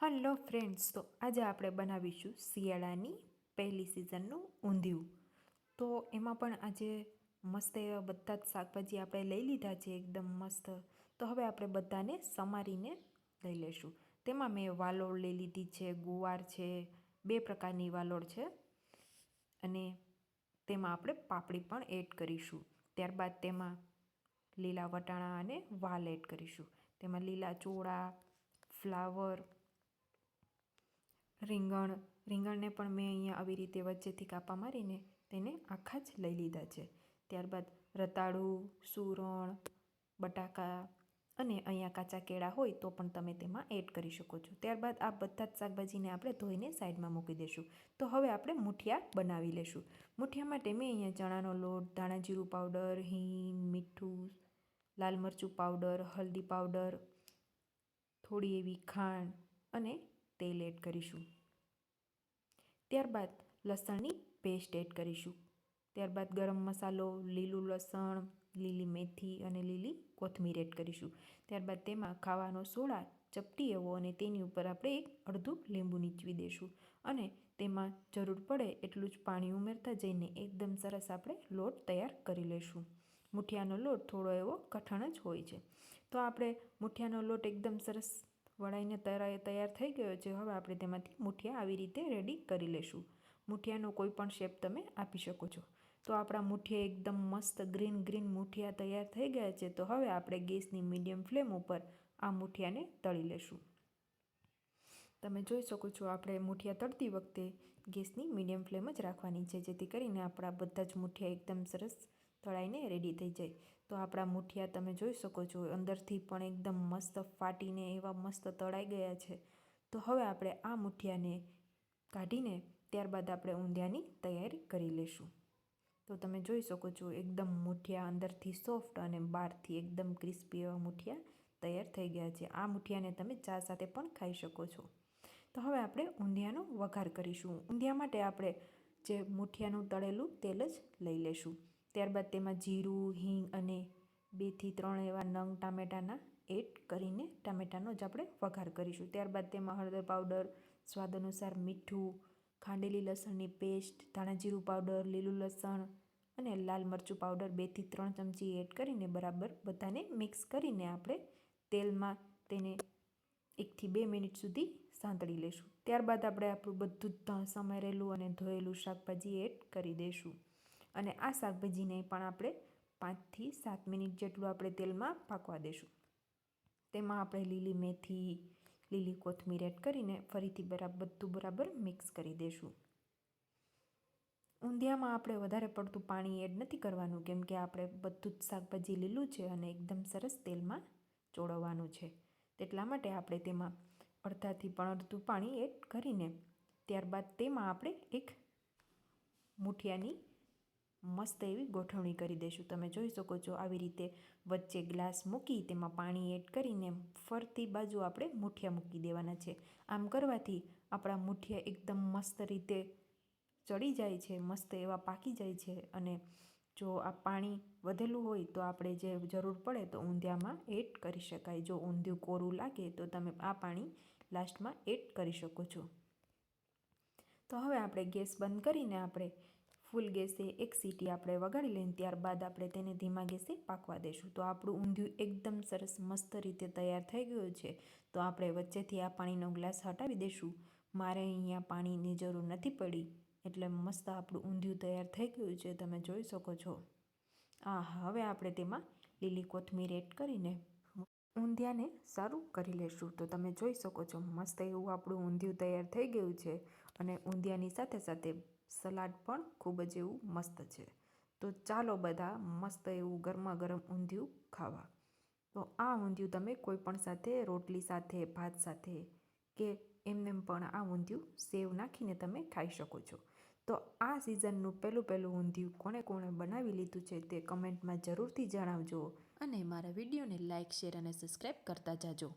Hello friends, તો આજે આપણે બનાવીશું શિયાળાની પહેલી સિઝનનું ઊંધિયું. તો એમાં પણ આજે મસ્ત એવા બધા જ શાકભાજી આપણે લઈ લીધા છે એકદમ મસ્ત. તો હવે આપણે બધાને સમારીને લઈ લઈશું. તેમાં મેં વાલોળ લઈ લીધી છે, ગુવાર છે, 2 પ્રકારની વાલોળ છે અને તેમાં આપણે પાપડી પણ એડ કરીશું. ત્યારબાદ તેમાં લીલા વટાણા અને વાલ એડ કરીશું. તેમાં લીલા ચોળા, ફ્લાવર, રીંગણને પણ મેં અહીંયા આવી રીતે વચ્ચેથી કાપા મારીને તેને આખા જ લઈ લીધા છે. ત્યારબાદ રતાળું, સૂરણ, બટાકા અને અહીંયા કાચા કેળા હોય તો પણ તમે તેમાં એડ કરી શકો છો. ત્યારબાદ આ બધા જ શાકભાજીને આપણે ધોઈને સાઈડમાં મૂકી દઈશું. તો હવે આપણે મૂઠિયા બનાવી લઈશું. મૂઠિયા માટે મેં અહીંયા ચણાનો લોટ, ધાણા જીરું પાવડર, હિંગ, મીઠું, લાલ મરચું પાવડર, હલ્દી પાવડર, થોડી એવી ખાંડ અને તેલ એડ કરીશું. ત્યારબાદ લસણની પેસ્ટ એડ કરીશું. ત્યારબાદ ગરમ મસાલો, લીલું લસણ, લીલી મેથી અને લીલી કોથમીર એડ કરીશું. ત્યારબાદ તેમાં ખાવાનો સોડા ચપટી એવો અને તેની ઉપર આપણે એક અડધું લીંબુ નીચવી દઈશું અને તેમાં જરૂર પડે એટલું જ પાણી ઉમેરતા જઈને એકદમ સરસ આપણે લોટ તૈયાર કરી લઈશું. મૂઠિયાનો લોટ થોડો એવો કઠણ જ હોય છે. તો આપણે મૂઠિયાનો લોટ એકદમ સરસ વળાઈને તૈયાર થઈ ગયો છે. હવે આપણે તેમાંથી મૂઠિયા આવી રીતે રેડી કરી લઈશું. મૂઠિયાનો કોઈ પણ શેપ તમે આપી શકો છો. તો આપણા મૂઠિયા એકદમ મસ્ત ગ્રીન મૂઠિયા તૈયાર થઈ ગયા છે. તો હવે આપણે ગેસની મીડિયમ ફ્લેમ ઉપર આ મૂઠિયાને તળી લઈશું. તમે જોઈ શકો છો આપણે મૂઠિયા તળતી વખતે ગેસની મીડિયમ ફ્લેમ જ રાખવાની છે, જેથી કરીને આપણા બધા જ મૂઠિયા એકદમ સરસ તળાઈને રેડી થઈ જાય. તો આપણા મૂઠિયા તમે જોઈ શકો છો અંદરથી પણ એકદમ મસ્ત ફાટીને એવા મસ્ત તળાઈ ગયા છે. તો હવે આપણે આ મૂઠિયાને કાઢીને ત્યારબાદ આપણે ઊંધિયાની તૈયારી કરી લઈશું. તો તમે જોઈ શકો છો એકદમ મૂઠિયા અંદરથી સોફ્ટ અને બહારથી એકદમ ક્રિસ્પી એવા મૂઠિયા તૈયાર થઈ ગયા છે. આ મૂઠિયાને તમે ચા સાથે પણ ખાઈ શકો છો. તો હવે આપણે ઊંધિયાનો વઘાર કરીશું. ઊંધિયા માટે આપણે જે મૂઠિયાનું તળેલું તેલ જ લઈ લઈશું. ત્યારબાદ તેમાં જીરું, હિંગ અને 2 થી 3 એવા નંગ ટામેટાના એડ કરીને ટામેટાનો જ આપણે વઘાર કરીશું. ત્યારબાદ તેમાં હળદર પાવડર, સ્વાદ અનુસાર મીઠું, ખાંડેલી લસણની પેસ્ટ, ધાણા જીરું પાવડર, લીલું લસણ અને લાલ મરચું પાવડર 2 થી 3 ચમચી એડ કરીને બરાબર બધાને મિક્સ કરીને આપણે તેલમાં તેને 1 થી 2 મિનિટ સુધી સાંતળી લઈશું. ત્યારબાદ આપણે આપણું બધું જ સમારેલું અને ધોયેલું શાકભાજી એડ કરી દઈશું અને આ શાકભાજીને પણ આપણે 5 થી 7 મિનિટ જેટલું આપણે તેલમાં પાકવા દઈશું. તેમાં આપણે લીલી મેથી, લીલી કોથમીર એડ કરીને ફરીથી બધું બરાબર મિક્સ કરી દઈશું. ઊંધિયામાં આપણે વધારે પડતું પાણી એડ નથી કરવાનું, કેમ કે આપણે બધું જ શાકભાજી લીલું છે અને એકદમ સરસ તેલમાં ચોળવવાનું છે. તેટલા માટે આપણે તેમાં અડધાથી પણ અડધું પાણી એડ કરીને ત્યારબાદ તેમાં આપણે એક મૂઠિયાની મસ્ત એવી ગોઠવણી કરી દઈશું. તમે જોઈ શકો છો આવી રીતે વચ્ચે ગ્લાસ મૂકી તેમાં પાણી એડ કરીને ફરતી બાજુ આપણે મૂઠિયા મૂકી દેવાના છે. આમ કરવાથી આપણા મૂઠિયા એકદમ મસ્ત રીતે ચડી જાય છે, મસ્ત એવા પાકી જાય છે અને જો આ પાણી વધેલું હોય તો આપણે જે જરૂર પડે તો ઊંધિયામાં એડ કરી શકાય. જો ઊંધિયું કોરું લાગે તો તમે આ પાણી લાસ્ટમાં એડ કરી શકો છો. તો હવે આપણે ગેસ બંધ કરીને આપણે ફૂલ ગેસે 1 સીટી આપણે વગાડી લઈને ત્યારબાદ આપણે તેને ધીમા ગેસે પાકવા દઈશું. તો આપણું ઊંધિયું એકદમ સરસ મસ્ત રીતે તૈયાર થઈ ગયું છે. તો આપણે વચ્ચેથી આ પાણીનો ગ્લાસ હટાવી દઈશું. મારે અહીંયા પાણીની જરૂર નથી પડી એટલે મસ્ત આપણું ઊંધિયું તૈયાર થઈ ગયું છે. તમે જોઈ શકો છો. હવે આપણે તેમાં લીલી કોથમીર એડ કરીને ઊંધિયાને સારું કરી લઈશું. તો તમે જોઈ શકો છો મસ્ત એવું આપણું ઊંધિયું તૈયાર થઈ ગયું છે અને ઊંધિયાની સાથે સાથે સલાડ પણ ખૂબ જ એવું મસ્ત છે. તો ચાલો બધા મસ્ત એવું ગરમા ગરમ ઊંધિયું ખાવા. તો આ ઊંધિયું તમે કોઈ પણ સાથે, રોટલી સાથે, ભાત સાથે કે એમને પણ આ ઊંધિયું સેવ નાખીને તમે ખાઈ શકો છો. તો આ સિઝનનું પહેલું ઊંધિયું કોણે બનાવી લીધું છે તે કમેન્ટમાં જરૂરથી જણાવજો અને મારા વિડીયોને લાઇક, શેર અને સબસ્ક્રાઈબ કરતા જાજો.